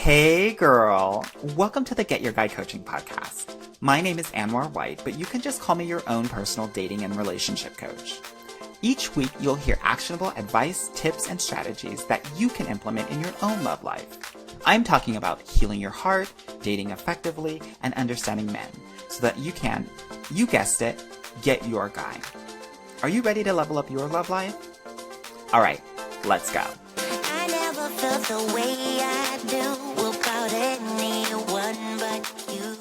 Hey girl, welcome to the Get Your Guy Coaching podcast. My name is Anwar White, but you can just call me your own personal dating and relationship coach. Each week, you'll hear actionable advice, tips, and strategies that you can implement in your own love life. I'm talking about healing your heart, dating effectively, and understanding men so that you can, you guessed it, get your guy. Are you ready to level up your love life? All right, let's go. I never felt the way I do about anyone but you.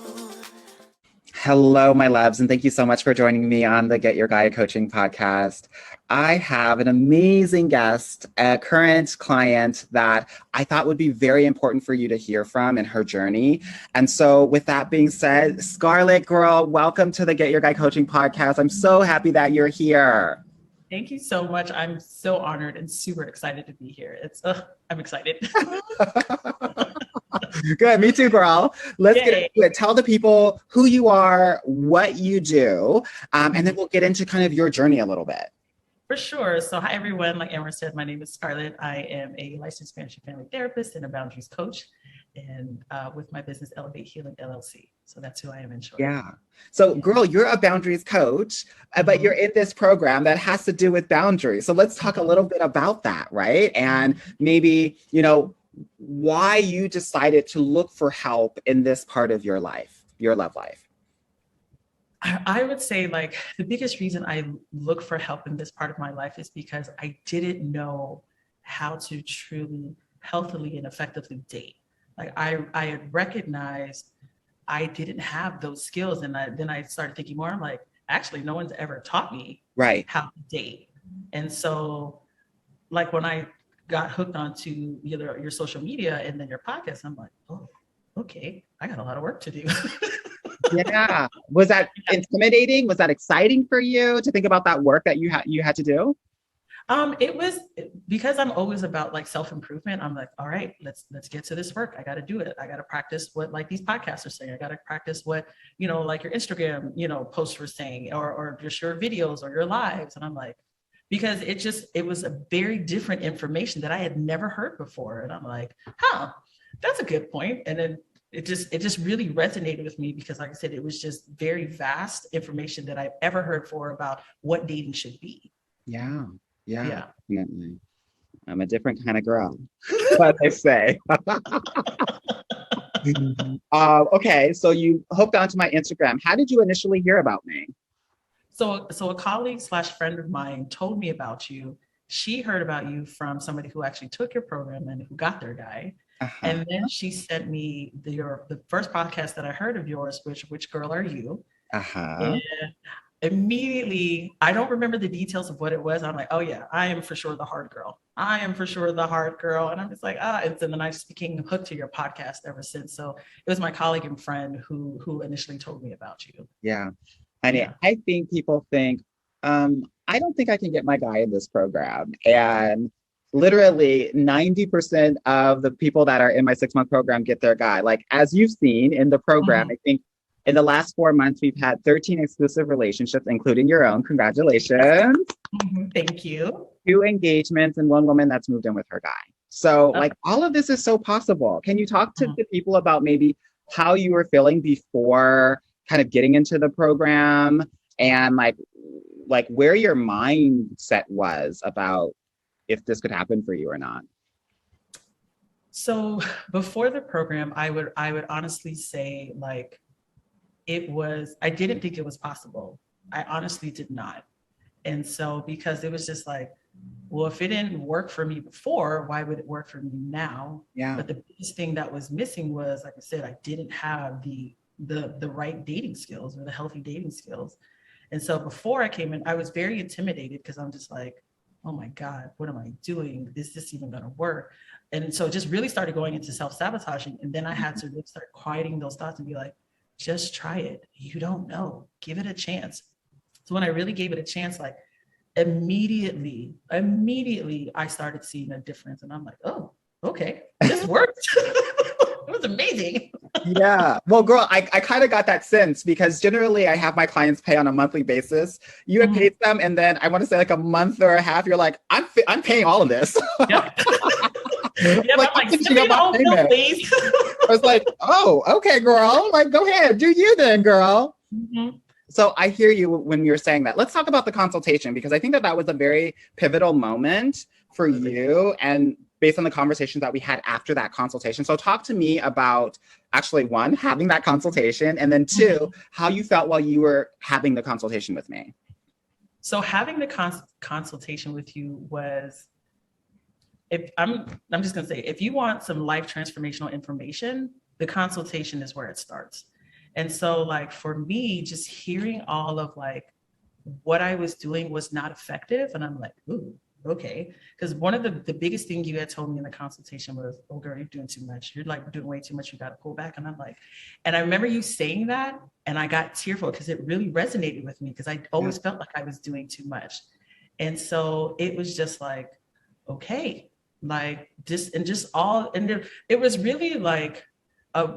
Hello, my loves, and thank you so much for joining me on the Get Your Guy Coaching podcast. I have an amazing guest, a current client that I thought would be very important for you to hear from in her journey. And so with that being said, Scarlett, girl, welcome to the Get Your Guy Coaching podcast. I'm so happy that you're here. Thank you so much. I'm so honored and super excited to be here. I'm excited. Good. Me too, girl. Let's Yay. get into it. Tell the people who you are, what you do, and then we'll get into kind of your journey a little bit. For sure. So hi, everyone. Like Amber said, my name is Scarlett. I am a licensed marriage and family therapist and a boundaries coach, and with my business, Elevate Healing LLC. So that's who I am in short. Yeah. So, girl, you're a boundaries coach, but you're in this program that has to do with boundaries. So let's talk a little bit about that, right? And maybe, why you decided to look for help in this part of your life, your love life. I would say like the biggest reason I look for help in this part of my life is because I didn't know how to truly healthily and effectively date. Like I had recognized I didn't have those skills. And then I started thinking more, I'm like, actually, no one's ever taught me how to date. And so like when I got hooked onto either your social media and then your podcast, I'm like, oh, okay, I got a lot of work to do. Yeah. Was that intimidating? Was that exciting for you to think about that work that you had to do? It was because I'm always about like self-improvement. I'm like, all right, let's get to this work. I got to do it. I got to practice what like these podcasts are saying. I got to practice what, like your Instagram, posts were saying or just your videos or your lives. And I'm like, because it was a very different information that I had never heard before. And I'm like, that's a good point. And then it just really resonated with me because like I said, it was just very vast information that I've ever heard for about what dating should be. Yeah. Definitely. I'm a different kind of girl, what they say. Okay, so you hooked onto my Instagram. How did you initially hear about me? So a colleague / friend of mine told me about you. She heard about you from somebody who actually took your program and who got their guy. Uh-huh. And then she sent me the first podcast that I heard of yours, which girl are you? Uh-huh. And immediately, I don't remember the details of what it was. I'm like, oh yeah, I am for sure the hard girl. I am for sure the hard girl. And I'm just like, and then I just became hooked to your podcast ever since. So it was my colleague and friend who initially told me about you. Yeah. I think people think, I don't think I can get my guy in this program. And literally 90% of the people that are in my 6-month program get their guy. Like, as you've seen in the program, I think in the last 4 months, we've had 13 exclusive relationships, including your own. Congratulations. Thank you. 2 engagements and 1 woman that's moved in with her guy. So like all of this is so possible. Can you talk to the people about maybe how you were feeling before kind of getting into the program and like where your mindset was about if this could happen for you or not? So before the program, I would honestly say like I didn't think it was possible. I honestly did not. And so because it was just like, well, if it didn't work for me before, why would it work for me now? Yeah. But the biggest thing that was missing was, like I said, I didn't have the right dating skills or the healthy dating skills. And so before I came in, I was very intimidated because I'm just like, oh my God, what am I doing? Is this even going to work? And so it just really started going into self-sabotaging. And then I had to really start quieting those thoughts and be like, just try it. You don't know. Give it a chance. So when I really gave it a chance, like immediately, I started seeing a difference. And I'm like, oh, okay, this worked. It was amazing. Yeah. Well, girl, I kind of got that sense because generally I have my clients pay on a monthly basis. You had paid them, and then I want to say like a month or a half, you're like, I'm paying all of this. Yeah. Yeah, Like, but I'm I'm like, finishing send me up the my whole bill, payment. please. I was like, oh, okay, girl. Like, go ahead, do you then, girl. Mhm. So I hear you when you're saying that. Let's talk about the consultation because I think that that was a very pivotal moment for Absolutely. you and based on the conversations that we had after that consultation. So talk to me about actually one, having that consultation, and then two, how you felt while you were having the consultation with me. So having the consultation with you was, if I'm just gonna say, if you want some life transformational information, the consultation is where it starts. And so like for me, just hearing all of like what I was doing was not effective. And I'm like, ooh, okay. Because one of the biggest thing you had told me in the consultation was, oh girl, you're doing too much. You're like doing way too much. You got to pull back. And I'm like, and I remember you saying that and I got tearful because it really resonated with me because I always felt like I was doing too much. And so it was just like, okay, like just, and just all, and it was really like,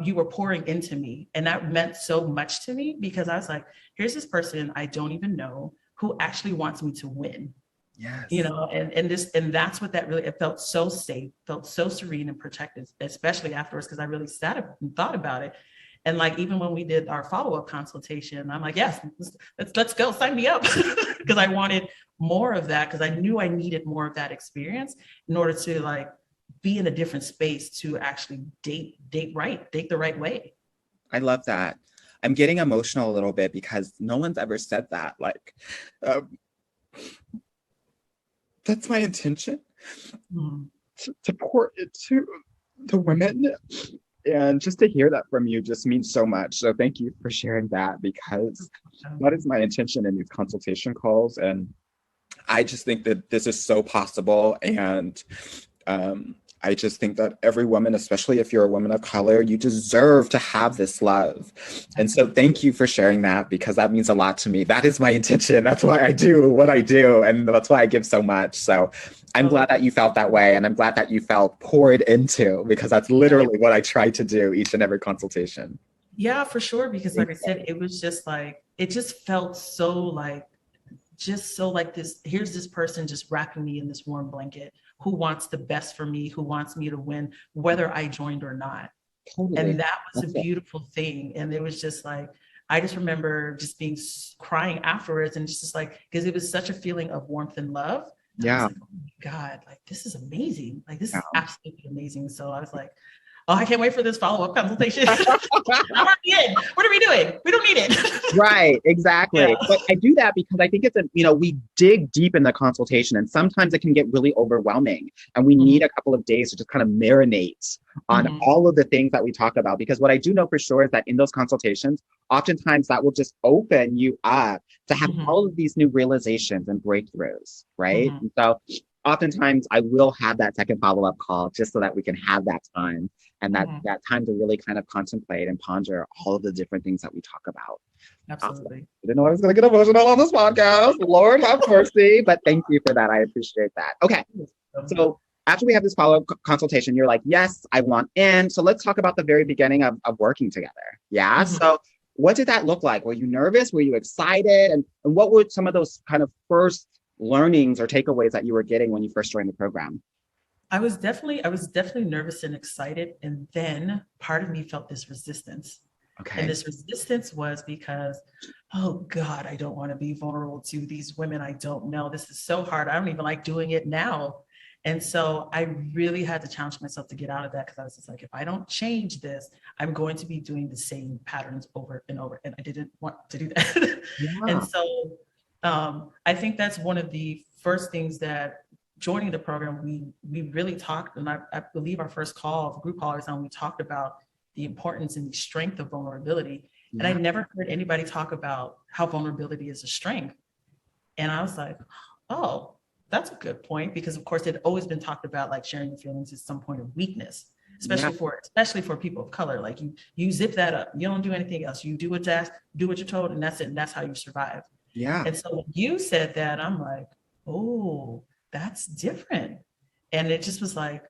you were pouring into me. And that meant so much to me because I was like, here's this person I don't even know who actually wants me to win, you Yes. know, and this, and that's what that really, it felt so safe, felt so serene and protected, especially afterwards, because I really sat up and thought about it. And like, even when we did our follow-up consultation, I'm like, yes, let's go, sign me up. Because I wanted more of that, because I knew I needed more of that experience in order to like be in a different space to actually date the right way. I love that. I'm getting emotional a little bit because no one's ever said that. Like, um, that's my intention Mm. to pour into the women. And just to hear that from you just means so much. So thank you for sharing that because that is my intention in these consultation calls. And I just think that this is so possible. And I just think that every woman, especially if you're a woman of color, you deserve to have this love. And so thank you for sharing that because that means a lot to me. That is my intention. That's why I do what I do. And that's why I give so much. So I'm glad that you felt that way. And I'm glad that you felt poured into because that's literally what I try to do each and every consultation. Yeah, for sure. Because like I said, it was just like, it just felt so like, just so like this, here's this person just wrapping me in this warm blanket who wants the best for me, who wants me to win, whether I joined or not. Totally. And that was a That's it. beautiful thing. And it was just like, I just remember just being crying afterwards and just like, because it was such a feeling of warmth and love. And I was Yeah. like, oh my God, like this is amazing. Like this Yeah. is absolutely amazing. So I was like, oh, I can't wait for this follow-up consultation. I'm already in. What are we doing? We don't need it. Right, Yeah. exactly. But I do that because I think it's we dig deep in the consultation and sometimes it can get really overwhelming and we need a couple of days to just kind of marinate on Mhm. all of the things that we talk about. Because what I do know for sure is that in those consultations, oftentimes that will just open you up to have Mhm. all of these new realizations and breakthroughs, right? Mhm. And so oftentimes I will have that second follow-up call just so that we can have that time and Mhm. that time to really kind of contemplate and ponder all of the different things that we talk about. Awesome. Absolutely. I didn't know I was going to get emotional on this podcast. Lord have mercy. But thank you for that. I appreciate that. Okay. So after we have this follow-up consultation, you're like, yes, I want in. So let's talk about the very beginning of working together. Yeah. Mhm. So what did that look like? Were you nervous? Were you excited? And what were some of those kind of first learnings or takeaways that you were getting when you first joined the program? I was definitely nervous and excited. And then part of me felt this resistance. And Okay. this resistance was because, oh God, I don't want to be vulnerable to these women I don't know. This is so hard. I don't even like doing it now. And so I really had to challenge myself to get out of that because I was just like, if I don't change this, I'm going to be doing the same patterns over and over. And I didn't want to do that. And Yeah. so I think that's one of the first things that joining the program, we really talked, and I believe our first call, group call, is when we talked about the importance and the strength of vulnerability. And I Yeah. never heard anybody talk about how vulnerability is a strength. And I was like, oh, that's a good point. Because of course it had always been talked about like sharing your feelings is some point of weakness, Yeah. especially for people of color. Like you zip that up. You don't do anything else. You do what's asked, do what you're told, and that's it. And that's how you survive. Yeah. And so when you said that, I'm like, oh, that's different. And it just was like,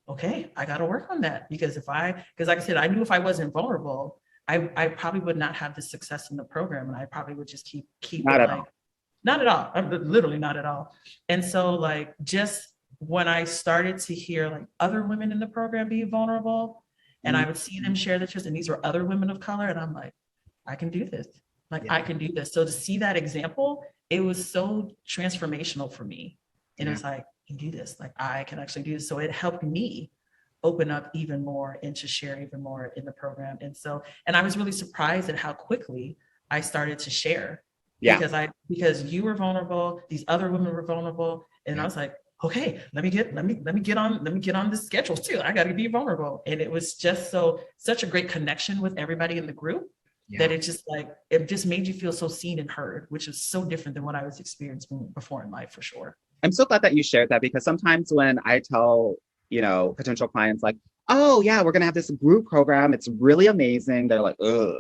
okay, I got to work on that because because like I said, I knew if I wasn't vulnerable, I probably would not have the success in the program, and I probably would just keep Not it at like, all. not at all. I'm literally not at all. And so like just when I started to hear like other women in the program be vulnerable, and I would see them share the truth, and these were other women of color, and I'm like, I can do this. Like, I can do this. So to see that example, it was so transformational for me. And it was like, I can do this. Like, I can actually do this. So it helped me open up even more and to share even more in the program. And so, and I was really surprised at how quickly I started to share because you were vulnerable, these other women were vulnerable. And I was like, okay, let me get on this schedule too. I got to be vulnerable. And it was just such a great connection with everybody in the group that it just made you feel so seen and heard, which is so different than what I was experiencing before in life, for sure. I'm so glad that you shared that, because sometimes when I tell, potential clients like, oh yeah, we're going to have this group program, it's really amazing. They're like, ugh,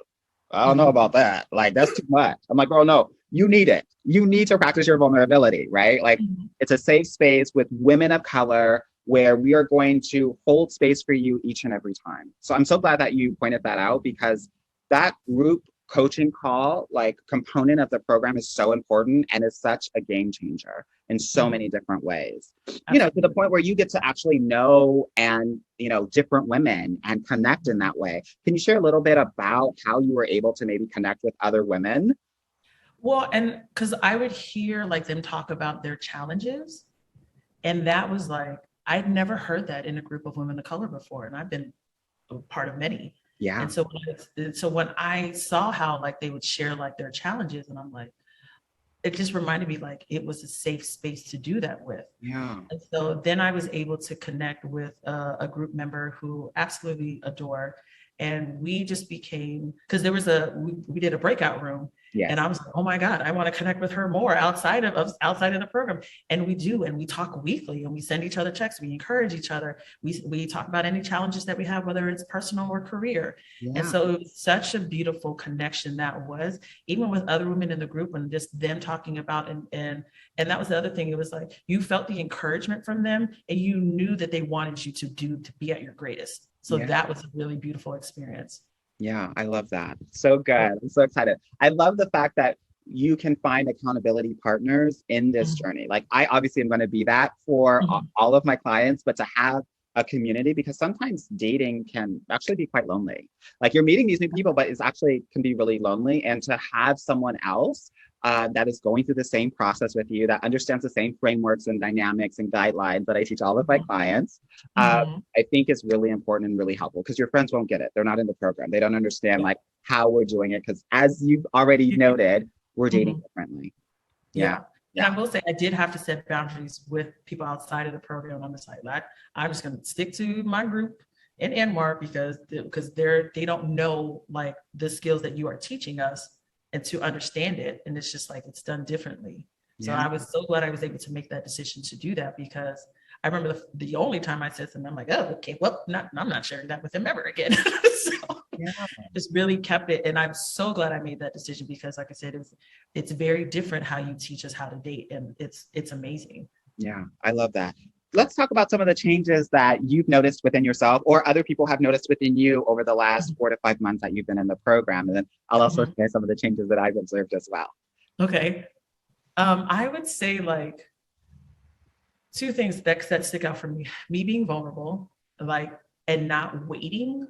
I don't know about that. Like, that's too much. I'm like, girl, no, you need it. You need to practice your vulnerability, right? Like, it's a safe space with women of color where we are going to hold space for you each and every time. So I'm so glad that you pointed that out, because that group coaching call, like, component of the program is so important and is such a game changer in so many different ways. To the point where you get to actually know and, different women and connect in that way. Can you share a little bit about how you were able to maybe connect with other women? Well, and because I would hear like them talk about their challenges, and that was like, I'd never heard that in a group of women of color before, and I've been a part of many. Yeah. And so when I saw how like they would share like their challenges, and I'm like, it just reminded me like it was a safe space to do that with. Yeah. And so then I was able to connect with a group member who absolutely adore, and we just became, because there was we did a breakout room. Yes. And I was like, oh my God, I want to connect with her more outside of the program. And we do, and we talk weekly, and we send each other texts, we encourage each other. We talk about any challenges that we have, whether it's personal or career. Yeah. And so it was such a beautiful connection that was, even with other women in the group, and just them talking about, and that was the other thing. It was like, you felt the encouragement from them, and you knew that they wanted you to be at your greatest. So that was a really beautiful experience. Yeah, I love that. So good. I'm so excited. I love the fact that you can find accountability partners in this journey. Like, I obviously am going to be that for all of my clients, but to have a community, because sometimes dating can actually be quite lonely. Like, you're meeting these new people, but it's actually can be really lonely. And to have someone else that is going through the same process with you, that understands the same frameworks and dynamics and guidelines that I teach all of my clients, I think is really important and really helpful, because your friends won't get it. They're not in the program. They don't understand like how we're doing it, because as you've already noted, we're dating differently. Yeah. And I will say, I did have to set boundaries with people outside of the program on the side. I'm just going to stick to my group in Anwar, because they don't know like the skills that you are teaching us, and to understand it. And it's just like, it's done differently. So I was so glad I was able to make that decision to do that, because I remember the only time I said something, I'm like, oh, okay, well, I'm not sharing that with him ever again. So just really kept it. And I'm so glad I made that decision, because like I said, it's very different how you teach us how to date. And it's amazing. Yeah, I love that. Let's talk about some of the changes that you've noticed within yourself, or other people have noticed within you over the last 4 to 5 months that you've been in the program. And then I'll also share some of the changes that I've observed as well. Okay. I would say like two things that stick out for me: me being vulnerable, like, and not waiting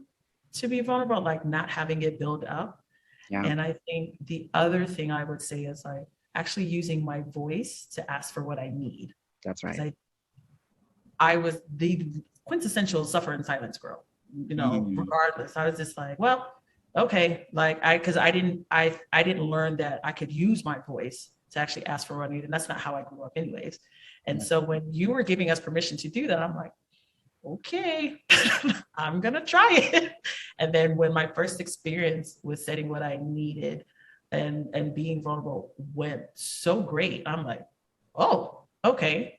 to be vulnerable, like not having it build up. Yeah. And I think the other thing I would say is like actually using my voice to ask for what I need. That's right. I was the quintessential suffer in silence girl, regardless. I was just like, well, okay. Like cause I didn't learn that I could use my voice to actually ask for what I need. And that's not how I grew up anyways. And so when you were giving us permission to do that, I'm like, okay, I'm going to try it. And then when my first experience with setting what I needed and being vulnerable went so great, I'm like, oh, okay,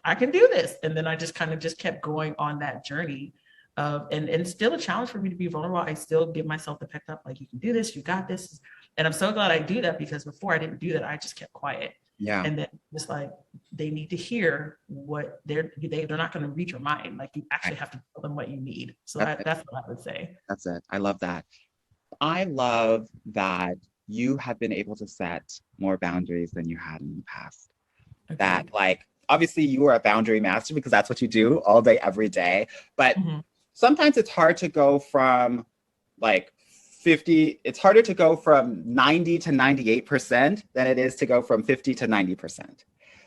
I can do this. And then I just kind of just kept going on that journey of, and still a challenge for me to be vulnerable. I still give myself the pep up, like, you can do this, you got this. And I'm so glad I do that, because before I didn't do that, I just kept quiet. Yeah. And then it's like, they need to hear what they're not going to read your mind. Like, you actually have to tell them what you need. So that's what I would say. That's it. I love that. I love that you have been able to set more boundaries than you had in the past. Okay. That, like, obviously you are a boundary master because that's what you do all day, every day. But Mhm. sometimes it's hard to go from like 50, it's harder to go from 90 to 98% than it is to go from 50 to 90%.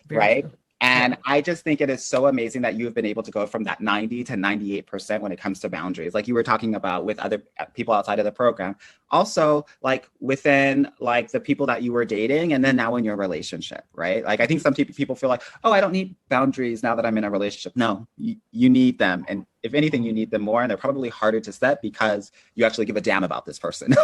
Very Right. true. And Yeah. I just think it is so amazing that you've been able to go from that 90 to 98% when it comes to boundaries, like you were talking about with other people outside of the program. Also, like within like the people that you were dating, and then now in your relationship, right? Like I think some people feel like, oh, I don't need boundaries now that I'm in a relationship. No, you need them. And if anything, you need them more. And they're probably harder to set because you actually give a damn about this person.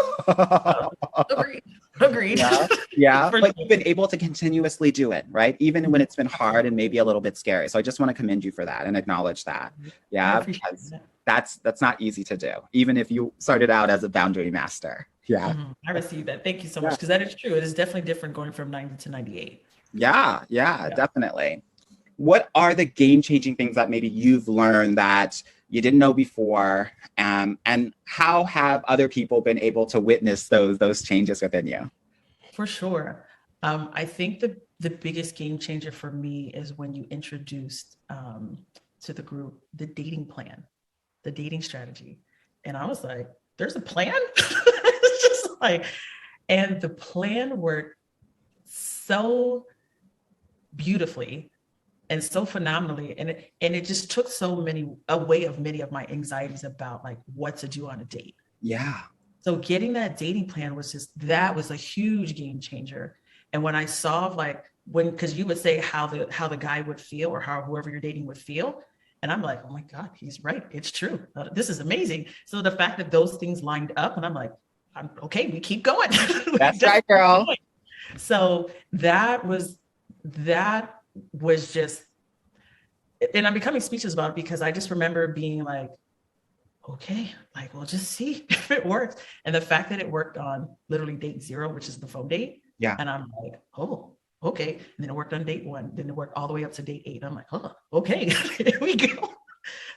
Agreed. Agreed. Yeah. Yeah. For But sure. you've been able to continuously do it, right? Even when it's been hard and maybe a little bit scary. So I just want to commend you for that and acknowledge that. I Yeah. appreciate Because that. that's not easy to do, even if you started out as a boundary master. Yeah. I received that. Thank you so much. Yeah. Because that is true. It is definitely different going from 90 to 98. Yeah. Yeah. Yeah. Definitely. What are the game-changing things that maybe you've learned that you didn't know before? And how have other people been able to witness those changes within you? For sure. I think the biggest game changer for me is when you introduced to the group the dating plan, the dating strategy. And I was like, there's a plan? It's just like, and the plan worked so beautifully and so phenomenally. And it just took so many away of many of my anxieties about like what to do on a date. Yeah. So getting that dating plan was that was a huge game changer. And when I saw like because you would say how the guy would feel or how whoever you're dating would feel. And I'm like, oh my God, he's right. It's true. This is amazing. So the fact that those things lined up and I'm like, I'm okay, we keep going. That's right, girl. So that was just, and I'm becoming speechless about it because I just remember being like, okay, like we'll just see if it works. And the fact that it worked on literally date 0, which is the phone date. Yeah. And I'm like, oh, okay. And then it worked on date 1. Then it worked all the way up to date 8. I'm like, oh, okay, here we go.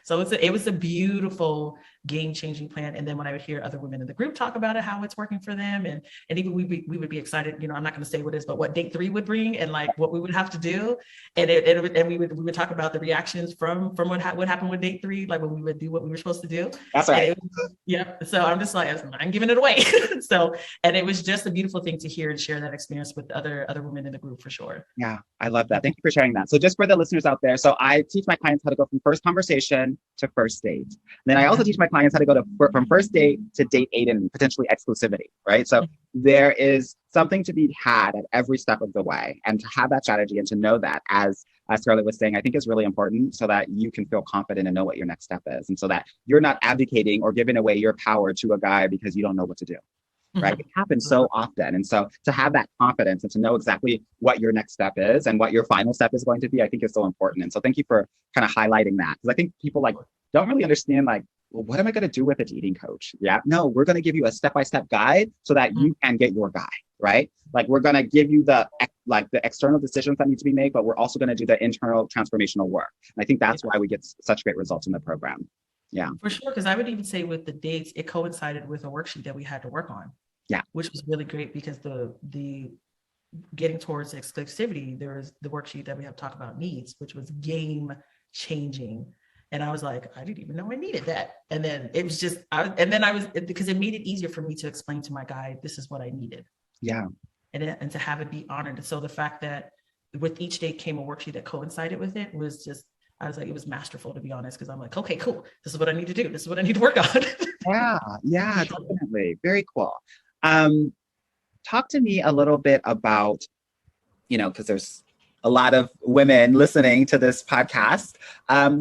So it was a beautiful game-changing plan. And then when I would hear other women in the group talk about it, how it's working for them, and even we would be excited. I'm not going to say what it is, but what date 3 would bring, and like what we would have to do, and we would talk about the reactions from what happened with date 3, like when we would do what we were supposed to do. That's right. Yeah. So I'm just like, I'm giving it away. So, and it was just a beautiful thing to hear and share that experience with other women in the group for sure. Yeah, I love that. Thank you for sharing that. So just for the listeners out there, so I teach my clients how to go from first conversation to first date. And then I also teach my clients how to go from first date to date 8 and potentially exclusivity, right? So there is something to be had at every step of the way, and to have that strategy and to know that, as Scarlett was saying, I think is really important so that you can feel confident and know what your next step is. And so that you're not abdicating or giving away your power to a guy because you don't know what to do. Right? It happens so often. And so to have that confidence and to know exactly what your next step is and what your final step is going to be, I think is so important. And so thank you for kind of highlighting that. Because I think people like don't really understand like, well, what am I going to do with a dating coach? Yeah, no, we're going to give you a step-by-step guide so that you can get your guy, right? Like we're going to give you the external decisions that need to be made, but we're also going to do the internal transformational work. And I think that's why we get such great results in the program. Yeah. For sure. Because I would even say with the dates, it coincided with a worksheet that we had to work on. Yeah. Which was really great because the getting towards exclusivity, there was the worksheet that we have talked about needs, which was game changing. And I was like, I didn't even know I needed that. And then it was just, because it made it easier for me to explain to my guy, this is what I needed. Yeah. And to have it be honored. And so the fact that with each date came a worksheet that coincided with it was just, I was like, it was masterful, to be honest, because I'm like, okay, cool. This is what I need to do. This is what I need to work on. Yeah, definitely. Very cool. Talk to me a little bit about, because there's a lot of women listening to this podcast,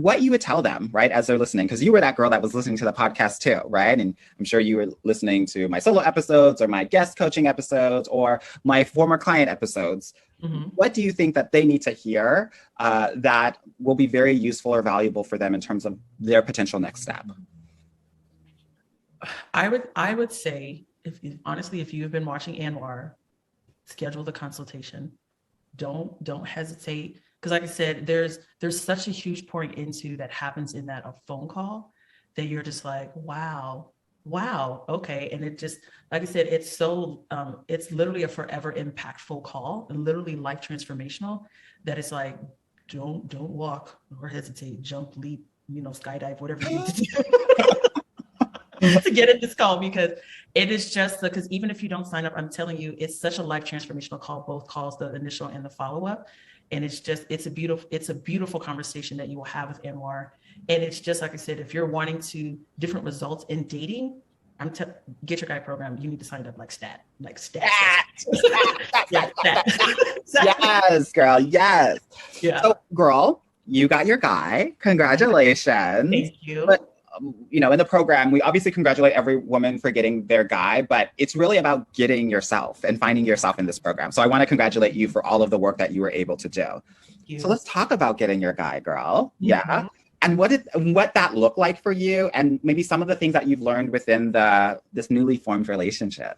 what you would tell them, right, as they're listening, because you were that girl that was listening to the podcast too, right? And I'm sure you were listening to my solo episodes or my guest coaching episodes or my former client episodes. Mm-hmm. What do you think that they need to hear that will be very useful or valuable for them in terms of their potential next step? I would say, if you've been watching Anwar, schedule the consultation. Don't hesitate, because like I said, there's such a huge pouring into that happens in that phone call that you're just like, wow, okay. And it just, like I said, it's so it's literally a forever impactful call and literally life transformational, that it's like don't walk or hesitate, jump, leap, skydive, whatever you need to do to get in this call, because it is just because even if you don't sign up, I'm telling you, it's such a life transformational call, both calls, the initial and the follow-up. And it's a beautiful conversation that you will have with Anwar. And it's just like I said, if you're wanting to different results in dating, Get Your Guy program, you need to sign up like stat. Yeah, stat. Yes, girl. Yes. Yeah. So, girl, you got your guy. Congratulations. Thank you. But in the program, we obviously congratulate every woman for getting their guy, but it's really about getting yourself and finding yourself in this program. So I want to congratulate you for all of the work that you were able to do. So let's talk about getting your guy, girl. Mm-hmm. Yeah. And what that looked like for you, and maybe some of the things that you've learned within this newly formed relationship.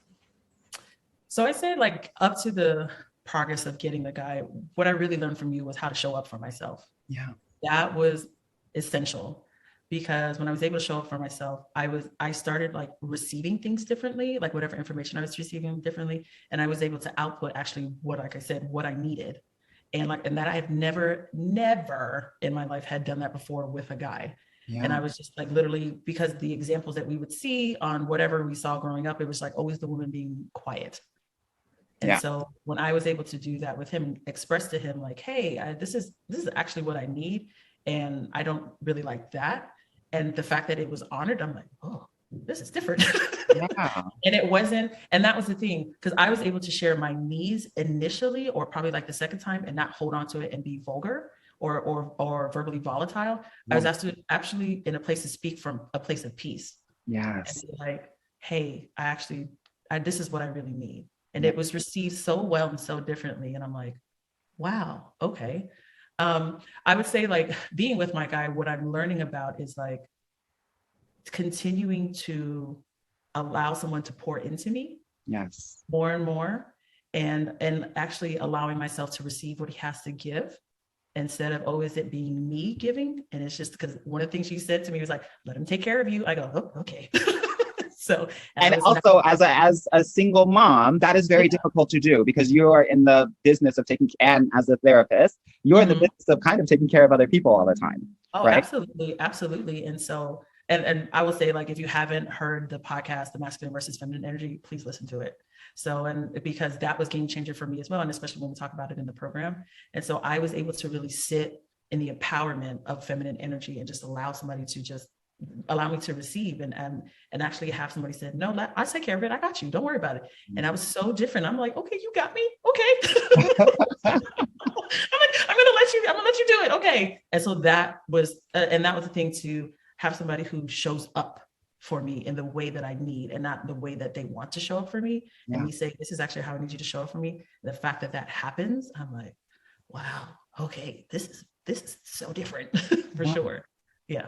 So I say, like, up to the progress of getting the guy, what I really learned from you was how to show up for myself. Yeah. That was essential. Because when I was able to show up for myself, I started like receiving things differently, like whatever information I was receiving differently. And I was able to output actually what I needed. And that I have never in my life had done that before with a guy. Yeah. And I was just like, literally, because the examples that we would see on whatever we saw growing up, it was like always the woman being quiet. And so when I was able to do that with him, express to him like, hey, this is actually what I need. And I don't really like that. And the fact that it was honored, I'm like, oh, this is different. Yeah. And it wasn't, and that was the thing, because I was able to share my needs initially, or probably like the second time, and not hold on to it and be vulgar or verbally volatile. Yeah. I was actually in a place to speak from a place of peace. Yes. And like, hey, this is what I really need. And it was received so well and so differently. And I'm like, wow, okay. I would say, like, being with my guy, what I'm learning about is like continuing to allow someone to pour into me. Yes. More and more, and actually allowing myself to receive what he has to give, instead of always it being me giving. And it's just because one of the things you said to me was like, let him take care of you. I go, oh, okay. So, and also as a single mom, that is very difficult to do, because you are in the business of and as a therapist, you're in the business of kind of taking care of other people all the time. Oh, right? Absolutely. And so, and I will say, like, if you haven't heard the podcast, The Masculine versus Feminine Energy, please listen to it. So, and because that was game changer for me as well. And especially when we talk about it in the program. And so I was able to really sit in the empowerment of feminine energy and just allow somebody to just allow me to receive and actually have somebody said, no, I take care of it. I got you. Don't worry about it. And I was so different. I'm like, okay, you got me. Okay. I'm going to let you do it. Okay. And so that was the thing, to have somebody who shows up for me in the way that I need, and not the way that they want to show up for me. Yeah. And we say, this is actually how I need you to show up for me. The fact that happens, I'm like, wow, okay, this is so different for sure. Yeah.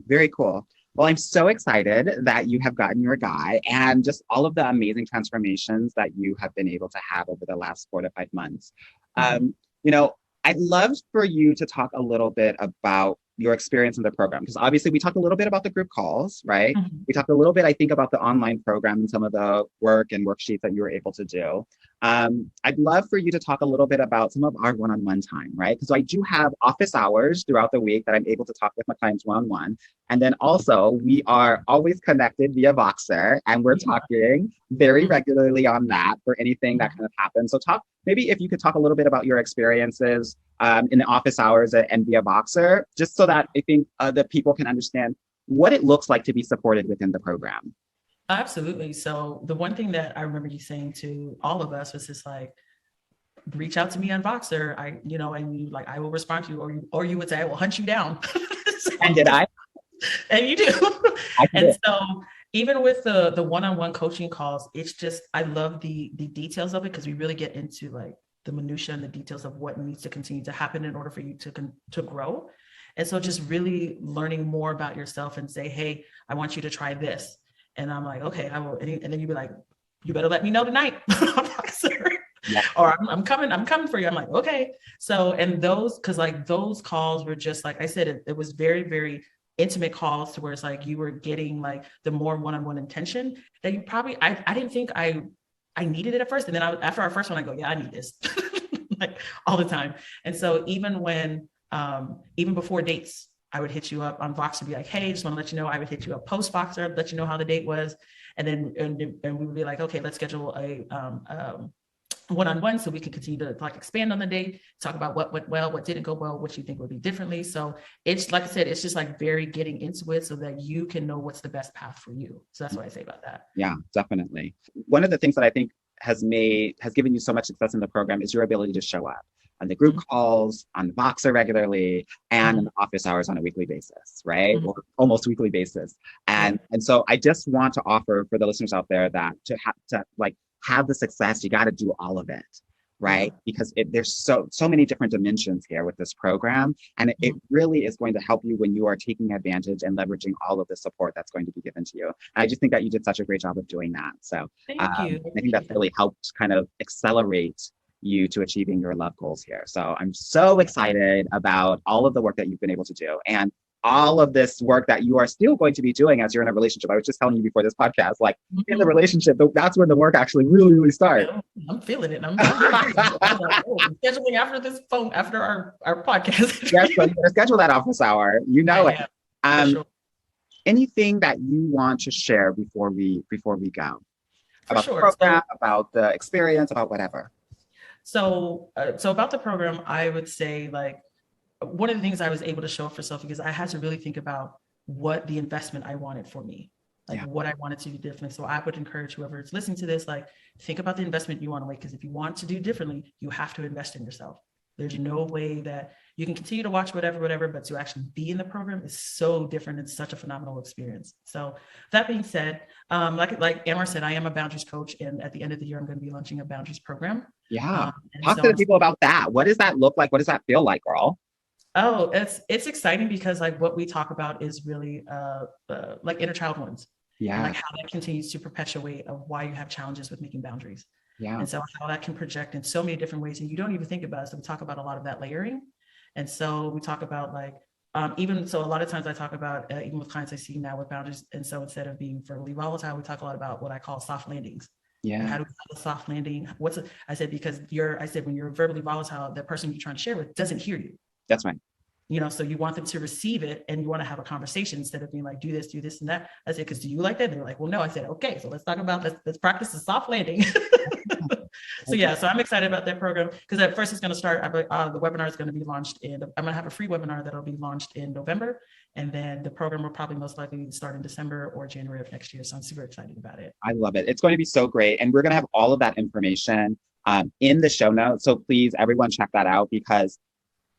Very cool. Well, I'm so excited that you have gotten your guy, and just all of the amazing transformations that you have been able to have over the last 4 to 5 months. Mm-hmm. I'd love for you to talk a little bit about your experience in the program, because obviously we talked a little bit about the group calls, right? Mm-hmm. We talked a little bit, I think, about the online program and some of the work and worksheets that you were able to do. I'd love for you to talk a little bit about some of our one-on-one time, right? Because I do have office hours throughout the week that I'm able to talk with my clients one-on-one. And then also we are always connected via Voxer, and we're talking very regularly on that for anything that kind of happens. So maybe if you could talk a little bit about your experiences in the office hours and via Voxer, just so that I think the people can understand what it looks like to be supported within the program. Absolutely. So the one thing that I remember you saying to all of us was just like, reach out to me on Voxer. and you like, I will respond to you, or you would say, I will hunt you down. And did I? And you do. And so even with the one-on-one coaching calls, it's just, I love the details of it, because we really get into like the minutia and the details of what needs to continue to happen in order for you to grow. And so just really learning more about yourself and say, hey, I want you to try this. And I'm like, okay, I will. And then you'd be like, you better let me know tonight. Yeah. Or I'm coming for you. I'm like, okay. So, and those calls were just, like I said, it was very, very intimate calls, to where it's like you were getting like the more one-on-one intention that you probably, I didn't think I needed it at first. And then after our first one, I go, yeah, I need this. like all the time. And so even when, even before dates, I would hit you up on Voxer and be like, hey, just want to let you know. I would hit you up post Voxer, let you know how the date was. And then, and we would be like, okay, let's schedule a one-on-one so we can continue to like expand on the date, talk about what went well, what didn't go well, what you think would be differently. So it's, like I said, it's just like very getting into it so that you can know what's the best path for you. So that's what I say about that. Yeah, definitely. One of the things that I think has given you so much success in the program is your ability to show up on the group calls, on the Voxer regularly, and in the office hours on a weekly basis, right? Or almost weekly basis. And so I just want to offer for the listeners out there that to have the success, you got to do all of it, right? Because there's so many different dimensions here with this program, and it really is going to help you when you are taking advantage and leveraging all of the support that's going to be given to you. And I just think that you did such a great job of doing that. So Thank you. I think that really helped kind of accelerate you to achieving your love goals here. So I'm so excited about all of the work that you've been able to do, and all of this work that you are still going to be doing as you're in a relationship. I was just telling you before this podcast, like in the relationship, that's when the work actually really, really starts. I'm feeling it. I'm scheduling after our podcast. Yes, so you gotta schedule that office hour. You know it. Sure. Anything that you want to share before we go about the program, about the experience, about whatever? So about the program, I would say like one of the things I was able to show for self because I had to really think about what the investment I wanted for me, like what I wanted to do differently. So I would encourage whoever is listening to this, like think about the investment you want to make, because if you want to do differently, you have to invest in yourself. There's no way that you can continue to watch whatever, but to actually be in the program is so different. It's such a phenomenal experience. So that being said, like Anwar said, I am a boundaries coach, and at the end of the year, I'm going to be launching a boundaries program. Yeah. Talk to the people about that. What does that look like? What does that feel like, girl? Oh, it's exciting because like what we talk about is really like inner child wounds. Yeah. And like how that continues to perpetuate of why you have challenges with making boundaries. Yeah. And so how that can project in so many different ways, and you don't even think about it. So we talk about a lot of that layering. And so we talk about like, even so a lot of times I talk about, even with clients I see now with boundaries. And so instead of being verbally volatile, we talk a lot about what I call soft landings. Yeah. And how do we have a soft landing? I said, when you're verbally volatile, the person you're trying to share with doesn't hear you. That's right. So you want them to receive it and you want to have a conversation instead of being like, do this and that. I said, because do you like that? And they're like, well, no. I said, okay, so let's talk about, let's practice the soft landing. So I'm excited about that program because at first it's going to start, the webinar is going to be launched I'm going to have a free webinar that'll be launched in November. And then the program will probably most likely start in December or January of next year. So I'm super excited about it. I love it. It's going to be so great. And we're going to have all of that information in the show notes. So please, everyone check that out, because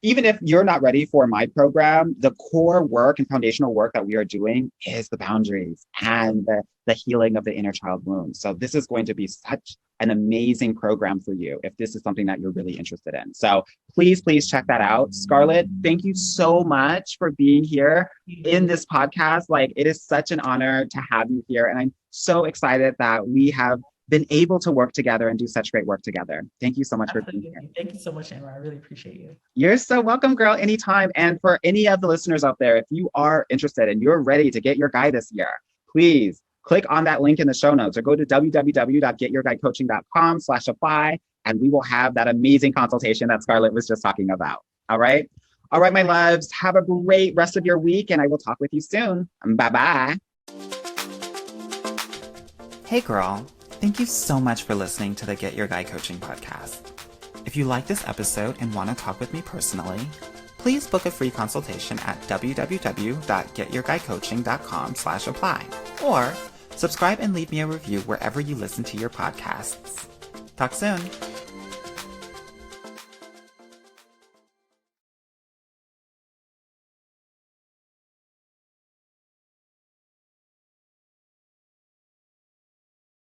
even if you're not ready for my program, the core work and foundational work that we are doing is the boundaries and the healing of the inner child wound. So this is going to be such an amazing program for you if this is something that you're really interested in. So please check that out. Scarlett, thank you so much for being here in this podcast. Like, it is such an honor to have you here. And I'm so excited that we have been able to work together and do such great work together. Thank you so much for being here. Thank you so much, Amber. I really appreciate you. You're so welcome, girl, anytime. And for any of the listeners out there, if you are interested and you're ready to get your guy this year, please click on that link in the show notes or go to www.getyourguycoaching.com/apply, and we will have that amazing consultation that Scarlett was just talking about. All right, my loves, have a great rest of your week, and I will talk with you soon. Bye-bye. Hey, girl. Thank you so much for listening to the Get Your Guy Coaching podcast. If you like this episode and want to talk with me personally, please book a free consultation at www.getyourguycoaching.com/apply, or subscribe and leave me a review wherever you listen to your podcasts. Talk soon.